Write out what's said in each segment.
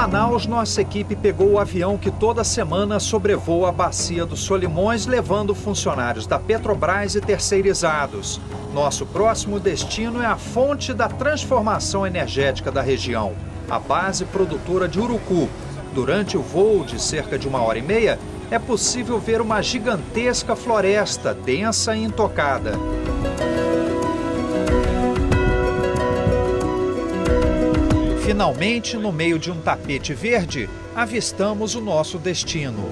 Manaus, nossa equipe pegou o avião que toda semana sobrevoa a bacia dos Solimões, levando funcionários da Petrobras e terceirizados. Nosso próximo destino é a fonte da transformação energética da região, a base produtora de Urucu. Durante o voo de cerca de 1h30, é possível ver uma gigantesca floresta, densa e intocada. Finalmente, no meio de um tapete verde, avistamos o nosso destino.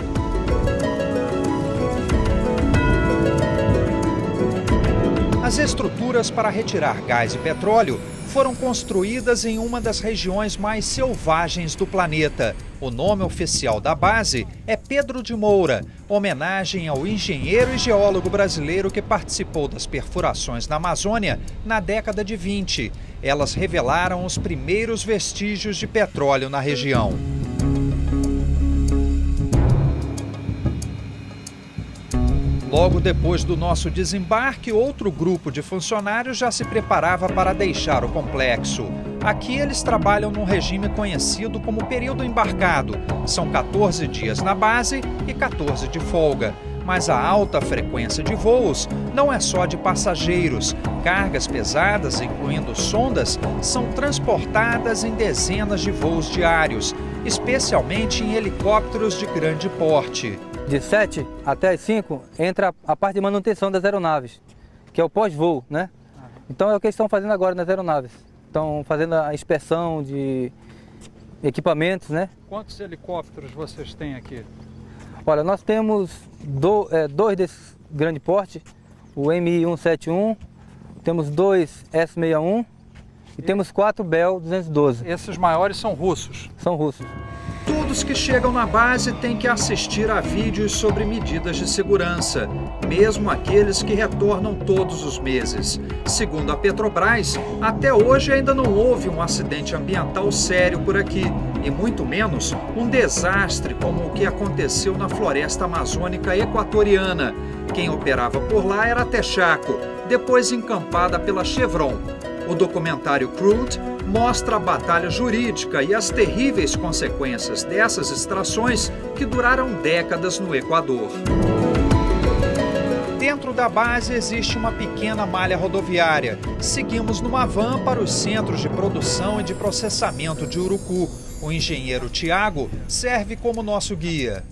As estruturas para retirar gás e petróleo foram construídas em uma das regiões mais selvagens do planeta. O nome oficial da base é Pedro de Moura, homenagem ao engenheiro e geólogo brasileiro que participou das perfurações na Amazônia na década de 20. Elas revelaram os primeiros vestígios de petróleo na região. Logo depois do nosso desembarque, outro grupo de funcionários já se preparava para deixar o complexo. Aqui eles trabalham num regime conhecido como período embarcado. São 14 dias na base e 14 de folga. Mas a alta frequência de voos não é só de passageiros. Cargas pesadas, incluindo sondas, são transportadas em dezenas de voos diários, especialmente em helicópteros de grande porte. De 7 até as 5 entra a parte de manutenção das aeronaves, que é o pós-voo, né? Então é o que eles estão fazendo agora nas aeronaves. Estão fazendo a inspeção de equipamentos, né? Quantos helicópteros vocês têm aqui? Olha, nós temos dois desses grande porte, o Mi-171, temos 2 S-61 e temos 4 Bell 212. Esses maiores são russos? São russos. Todos que chegam na base têm que assistir a vídeos sobre medidas de segurança, mesmo aqueles que retornam todos os meses. Segundo a Petrobras, até hoje ainda não houve um acidente ambiental sério por aqui, e muito menos um desastre como o que aconteceu na floresta amazônica equatoriana. Quem operava por lá era a Texaco, depois encampada pela Chevron. O documentário Crude mostra a batalha jurídica e as terríveis consequências dessas extrações que duraram décadas no Equador. Dentro da base existe uma pequena malha rodoviária. Seguimos numa van para os centros de produção e de processamento de Urucu. O engenheiro Tiago serve como nosso guia.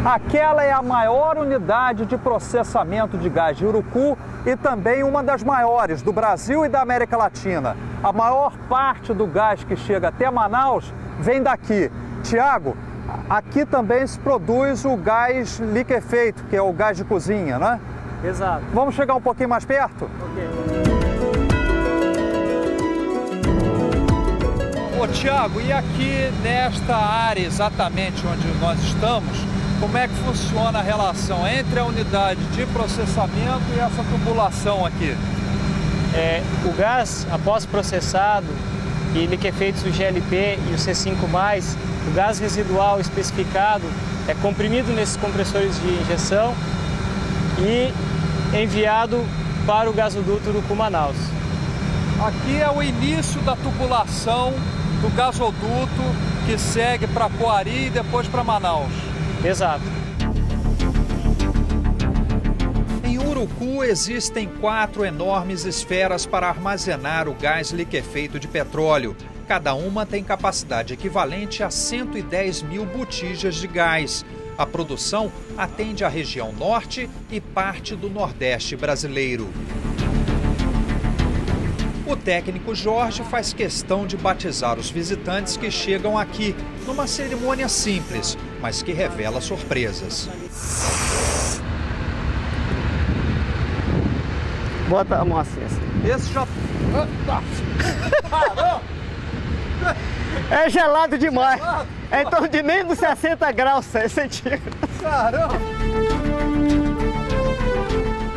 Aquela é a maior unidade de processamento de gás de Urucu e também uma das maiores do Brasil e da América Latina. A maior parte do gás que chega até Manaus vem daqui. Tiago, aqui também se produz o gás liquefeito, que é o gás de cozinha, né? Exato. Vamos chegar um pouquinho mais perto? Ok. Ô Tiago, e aqui nesta área exatamente onde nós estamos, como é que funciona a relação entre a unidade de processamento e essa tubulação aqui? O gás, após processado e liquefeitos o GLP e o C5+, o gás residual especificado é comprimido nesses compressores de injeção e enviado para o gasoduto Urucu-Manaus. Aqui é o início da tubulação do gasoduto que segue para Poari e depois para Manaus. Exato. Em Urucu existem 4 enormes esferas para armazenar o gás liquefeito de petróleo. Cada uma tem capacidade equivalente a 110 mil botijas de gás. A produção atende a região norte e parte do nordeste brasileiro. O técnico Jorge faz questão de batizar os visitantes que chegam aqui, numa cerimônia simples, mas que revela surpresas. Bota a mão assim. Esse já... É gelado demais. É em torno de menos 60 graus centígrados. Caramba!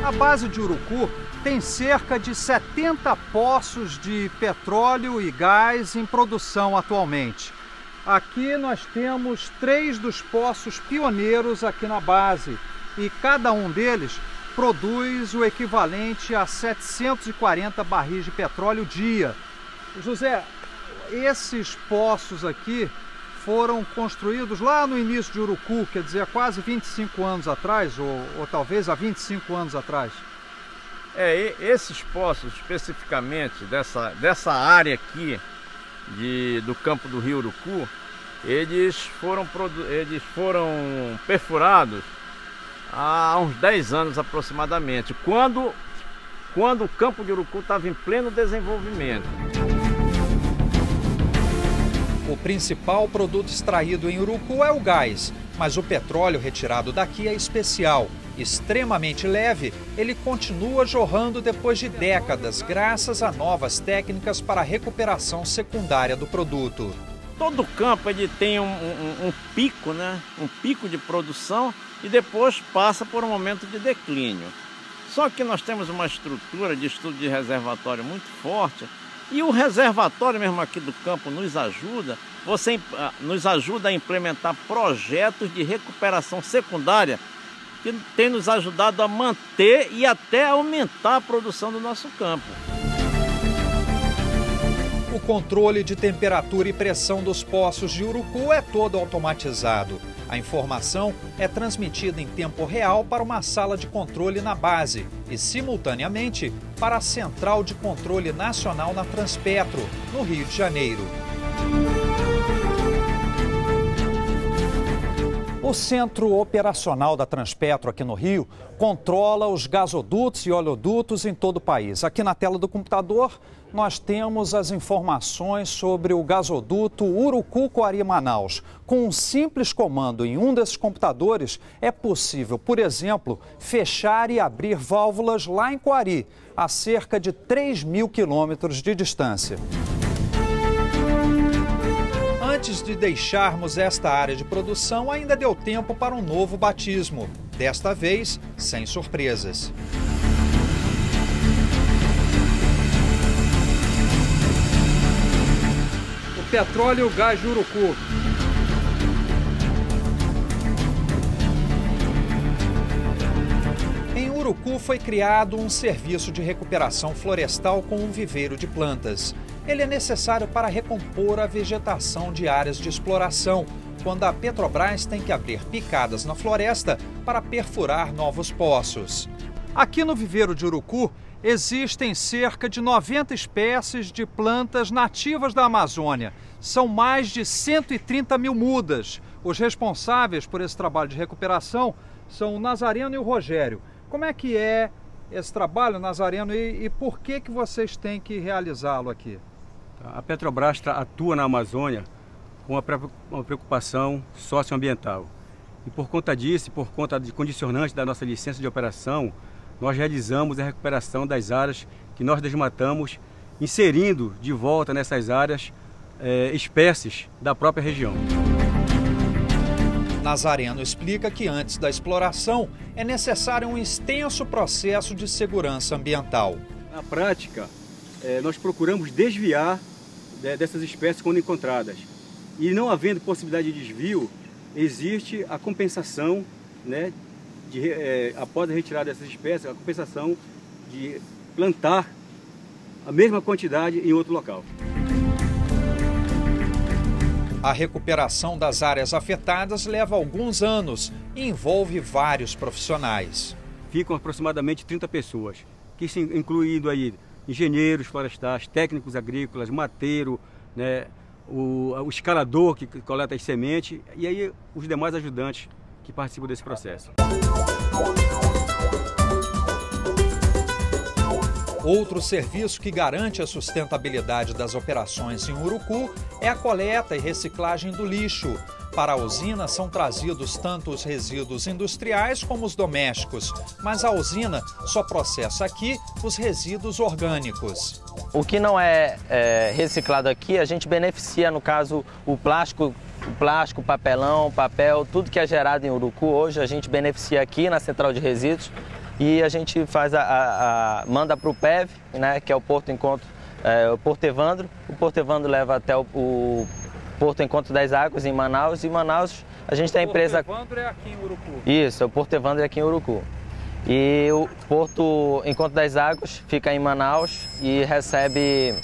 A base de Urucu tem cerca de 70 poços de petróleo e gás em produção atualmente. Aqui nós temos 3 dos poços pioneiros aqui na base e cada um deles produz o equivalente a 740 barris de petróleo dia. José, esses poços aqui foram construídos lá no início de Urucu, quer dizer, há quase 25 anos atrás, ou talvez há 25 anos atrás. Esses poços, especificamente dessa área aqui do campo do Rio Urucu, eles foram perfurados há uns 10 anos aproximadamente, quando o campo de Urucu estava em pleno desenvolvimento. O principal produto extraído em Urucu é o gás, mas o petróleo retirado daqui é especial. Extremamente leve, ele continua jorrando depois de décadas, graças a novas técnicas para a recuperação secundária do produto. Todo campo ele tem um pico, né? Um pico de produção e depois passa por um momento de declínio. Só que nós temos uma estrutura de estudo de reservatório muito forte e o reservatório mesmo aqui do campo nos ajuda a implementar projetos de recuperação secundária que tem nos ajudado a manter e até aumentar a produção do nosso campo. O controle de temperatura e pressão dos poços de Urucu é todo automatizado. A informação é transmitida em tempo real para uma sala de controle na base e, simultaneamente, para a Central de Controle Nacional na Transpetro, no Rio de Janeiro. O Centro Operacional da Transpetro aqui no Rio controla os gasodutos e oleodutos em todo o país. Aqui na tela do computador nós temos as informações sobre o gasoduto Urucu-Coari-Manaus. Com um simples comando em um desses computadores é possível, por exemplo, fechar e abrir válvulas lá em Coari, a cerca de 3.000 quilômetros de distância. Antes de deixarmos esta área de produção, ainda deu tempo para um novo batismo. Desta vez, sem surpresas. O petróleo e o gás de Urucu. Em Urucu foi criado um serviço de recuperação florestal com um viveiro de plantas. Ele é necessário para recompor a vegetação de áreas de exploração, quando a Petrobras tem que abrir picadas na floresta para perfurar novos poços. Aqui no viveiro de Urucu existem cerca de 90 espécies de plantas nativas da Amazônia. São mais de 130 mil mudas. Os responsáveis por esse trabalho de recuperação são o Nazareno e o Rogério. Como é que é esse trabalho, Nazareno, e por que vocês têm que realizá-lo aqui? A Petrobras atua na Amazônia com uma preocupação socioambiental. E por conta disso, por conta de condicionantes da nossa licença de operação, nós realizamos a recuperação das áreas que nós desmatamos, inserindo de volta nessas áreas espécies da própria região. Nazareno explica que antes da exploração é necessário um extenso processo de segurança ambiental. Na prática, nós procuramos desviar dessas espécies quando encontradas. E não havendo possibilidade de desvio, existe a compensação, né, após a retirada dessas espécies, a compensação de plantar a mesma quantidade em outro local. A recuperação das áreas afetadas leva alguns anos e envolve vários profissionais. Ficam aproximadamente 30 pessoas, que se incluindo aí engenheiros florestais, técnicos agrícolas, mateiro, né, o escalador que coleta as sementes e aí os demais ajudantes que participam desse processo. Outro serviço que garante a sustentabilidade das operações em Urucu é a coleta e reciclagem do lixo. Para a usina são trazidos tanto os resíduos industriais como os domésticos, mas a usina só processa aqui os resíduos orgânicos. O que não é reciclado aqui, a gente beneficia, no caso, o plástico, papelão, papel, tudo que é gerado em Urucu hoje a gente beneficia aqui na Central de Resíduos e a gente faz manda para o PEV, né, que é o Porto Encontro, o Porto Evandro. O Porto Evandro leva até o Porto Encontro das Águas em Manaus. E em Manaus a gente tem a empresa... O Porto Evandro é aqui em Urucu? Isso, o Porto Evandro é aqui em Urucu. E o Porto Encontro das Águas fica em Manaus e recebe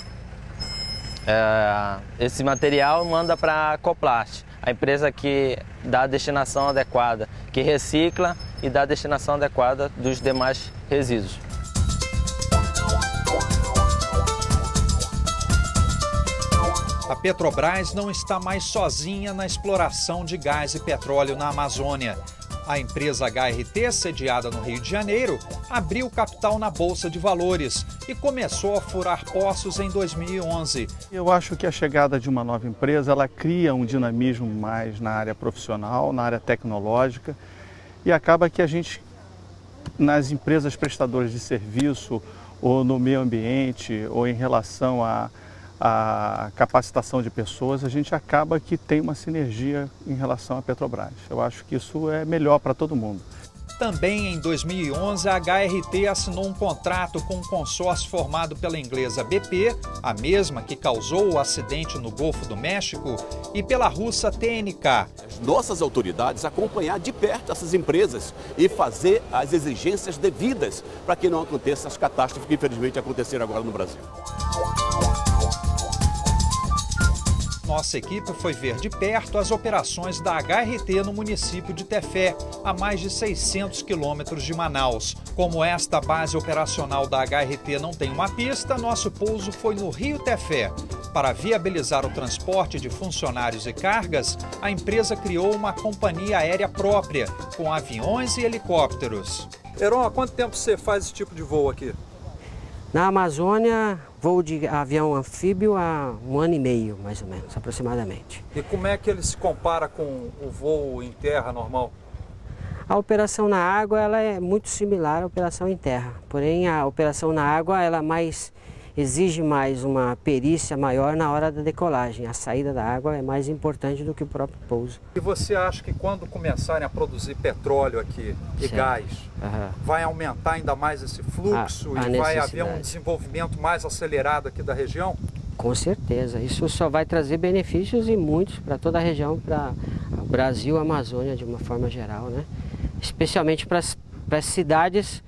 esse material e manda para a Coplast. A empresa que dá a destinação adequada, que recicla e dá a destinação adequada dos demais resíduos. A Petrobras não está mais sozinha na exploração de gás e petróleo na Amazônia. A empresa HRT, sediada no Rio de Janeiro, abriu capital na Bolsa de Valores e começou a furar poços em 2011. Eu acho que a chegada de uma nova empresa, ela cria um dinamismo mais na área profissional, na área tecnológica, e acaba que a gente, nas empresas prestadoras de serviço, ou no meio ambiente, ou em relação à capacitação de pessoas, a gente acaba que tem uma sinergia em relação à Petrobras. Eu acho que isso é melhor para todo mundo. Também em 2011, a HRT assinou um contrato com um consórcio formado pela inglesa BP, a mesma que causou o acidente no Golfo do México, e pela russa TNK. Nossas autoridades acompanhar de perto essas empresas e fazer as exigências devidas para que não aconteçam as catástrofes que infelizmente aconteceram agora no Brasil. Nossa equipe foi ver de perto as operações da HRT no município de Tefé, a mais de 600 quilômetros de Manaus. Como esta base operacional da HRT não tem uma pista, nosso pouso foi no Rio Tefé. Para viabilizar o transporte de funcionários e cargas, a empresa criou uma companhia aérea própria, com aviões e helicópteros. Heron, há quanto tempo você faz esse tipo de voo aqui? Na Amazônia, voo de avião anfíbio há 1 ano e meio, mais ou menos, aproximadamente. E como é que ele se compara com o voo em terra normal? A operação na água ela é muito similar à operação em terra, porém a operação na água ela exige mais uma perícia maior na hora da decolagem. A saída da água é mais importante do que o próprio pouso. E você acha que quando começarem a produzir petróleo aqui e gás, vai aumentar ainda mais esse fluxo e vai haver um desenvolvimento mais acelerado aqui da região? Com certeza, isso só vai trazer benefícios e muitos para toda a região, para o Brasil, a Amazônia de uma forma geral, né? Especialmente para as cidades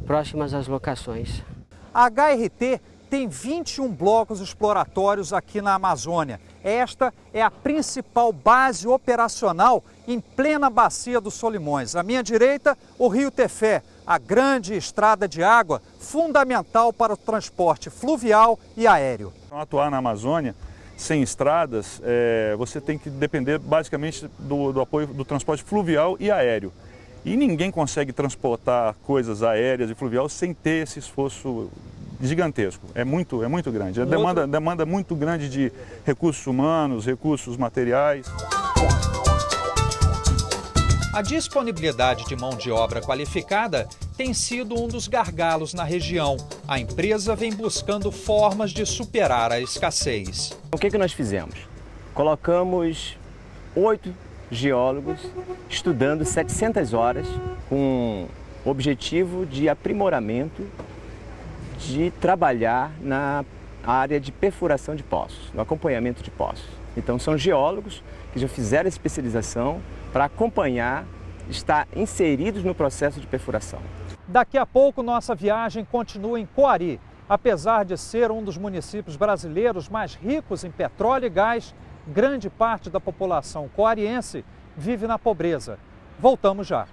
próximas às locações. A HRT tem 21 blocos exploratórios aqui na Amazônia. Esta é a principal base operacional em plena bacia dos Solimões. À minha direita, o Rio Tefé, a grande estrada de água fundamental para o transporte fluvial e aéreo. Para atuar na Amazônia, sem estradas, você tem que depender basicamente do apoio do transporte fluvial e aéreo. E ninguém consegue transportar coisas aéreas e fluvial sem ter esse esforço gigantesco, é muito grande. A demanda muito grande de recursos humanos, recursos materiais. A disponibilidade de mão de obra qualificada tem sido um dos gargalos na região. A empresa vem buscando formas de superar a escassez. O que nós fizemos? Colocamos 8 geólogos estudando 700 horas com o objetivo de aprimoramento de trabalhar na área de perfuração de poços, no acompanhamento de poços. Então são geólogos que já fizeram especialização para acompanhar, estar inseridos no processo de perfuração. Daqui a pouco nossa viagem continua em Coari. Apesar de ser um dos municípios brasileiros mais ricos em petróleo e gás, grande parte da população coariense vive na pobreza. Voltamos já.